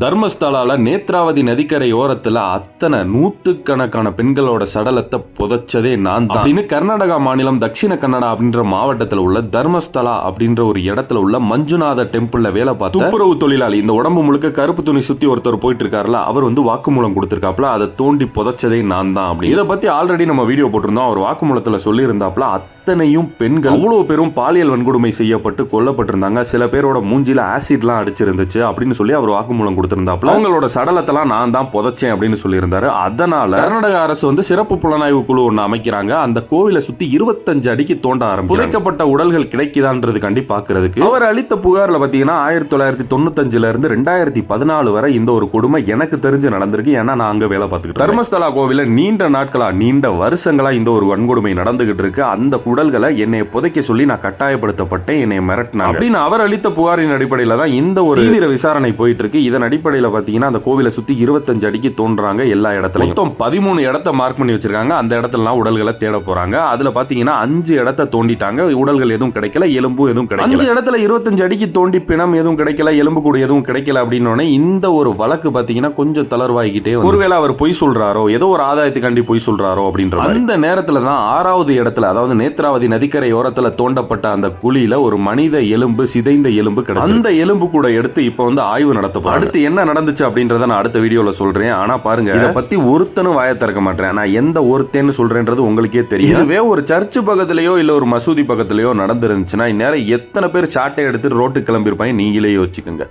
தர்மஸ்தலால நேத்ராவதி நதிக்கரை ஓரத்துல அத்தனை நூத்துக்கணக்கான பெண்களோட சடலத்தை புதைச்சதே நான் தான் அப்படின்னு கர்நாடகா மாநிலம் தட்சிண கன்னடா அப்படின்ற மாவட்டத்தில் உள்ள தர்மஸ்தலா அப்படின்ற ஒரு இடத்துல உள்ள மஞ்சுநாத டெம்பிள்ல வேலை பார்த்த துப்புரவு தொழிலாளி, இந்த உடம்பு முழுக்க கருப்பு துணி சுத்தி ஒருத்தர் போயிட்டு இருக்காருல, அவர் வாக்குமூலம் கொடுத்திருக்காப்ல, அதை தோண்டி புதைச்சதே நான் தான் அப்படி. இதை பத்தி ஆல்ரெடி நம்ம வீடியோ போட்டிருந்தோம். அவர் வாக்குமூலத்துல சொல்லி இருந்தாப்ல அத்தனையும் பெண்கள் அவ்வளவு பேரும் பாலியல் வன்கொடுமை செய்யப்பட்டு கொல்லப்பட்டிருந்தாங்க. சில பேரோட மூஞ்சில ஆசிட்லாம் அடிச்சிருந்துச்சு அப்படின்னு சொல்லி அவர் வாக்குமூலம் கொடுத்திருந்தாப்ல. அவங்களோட சடலத்தெல்லாம் நான் தான் புதைச்சேன் அப்படின்னு சொல்லியிருந்தாரு. அதனால கர்நாடக அரசு சிறப்பு புலனாய்வு குழு ஒன்று அமைக்கிறாங்க. அந்த கோவிலை சுத்தி 25 அடிக்கு தோண்ட ஆரம்பிச்சு புதைக்கப்பட்ட உடல்கள் கிடைக்குதான்றது கண்டி பாக்குறதுக்கு. அவர் அளித்த புகார்ல பாத்தீங்கன்னா 1995 இருந்து 2014 வரை இந்த ஒரு கொடுமை எனக்கு தெரிஞ்சு நடந்திருக்கு. ஏன்னா நான் அங்க வேலை பார்த்துக்கிட்டு தர்மஸ்தலா கோவில நீண்ட நாட்களா நீண்ட வருஷங்களா இந்த ஒரு வன்கொடுமை நடந்துகிட்டு இருக்கு. அந்த உடல்களை என்னை புதைக்க சொல்லி நான் கட்டாயப்படுத்தப்பட்டேன், என்னை மிரட்டினாங்க அப்படின்னு அவர் அளித்த புகாரின் அடிப்படையில தான் இந்த ஒரு தீவிர விசாரணை போயிட்டு இருக்கு. இதன் அடிப்படையில் பாத்தீங்கன்னா அந்த கோவிலை சுத்தி 25 அடிக்கு தோன்றாங்க. எல்லா இடத்துலயும் மொத்தம் 13 இடத்தை மார்க் பண்ணி வச்சிருக்காங்க. அந்த இடத்துல உடல்களை தேட போறாங்க. அதுல பாத்தீங்கன்னா 5 இடத்தை தோண்டிட்டாங்க. உடல்கள் எதுவும் கிடைக்கல, எலும்பு எதுவும் கிடைக்கல. 5 இடத்துல 25 அடிக்கு தோண்டி பிணம் எதுவும் கிடைக்கல, எலும்பு கூட எதுவும் கிடைக்கல அப்படின்னு இந்த ஒரு வழக்கு பாத்தீங்கன்னா கொஞ்சம் தளர்வாகிக்கிட்டே, ஒருவேளை அவர் பொய் சொல்றாரோ, ஏதோ ஒரு ஆதாயத்துக்காண்டி பொய் சொல்றாரோ அப்படின்ற அந்த நேரத்துல தான் 6வது இடத்துல, அதாவது நேத்ராவதி நதிக்கரை ஓரத்துல தோண்டப்பட்ட அந்த குழியில ஒரு மனித எலும்பு, சிதைந்த எலும்பு கிடைச்சது. அந்த எலும்பு கூட எடுத்து இப்ப ஆய்வு நடத்தப்படும். அடுத்து என்ன நடந்துச்சு அப்படின்றத நான் அடுத்த வீடியோல சொல்றேன். ஆனா பாருங்க, இத பத்தி ஒருத்தனும் வாயை திறக்க மாட்டேன். நான் எந்த ஒருத்தன்னு சொல்றேன்றது உங்களுக்கே தெரியும். இதுவே ஒரு சர்ச்சு பக்கத்திலேயோ இல்ல ஒரு மசூதி பக்கத்திலேயோ நடந்துருந்துச்சுன்னா இந்நேரம் எத்தனை பேர் சாட்டை எடுத்து ரோட்டு கிளம்பி இருப்பாங்க, நீங்களே யோசிச்சுக்கோங்க.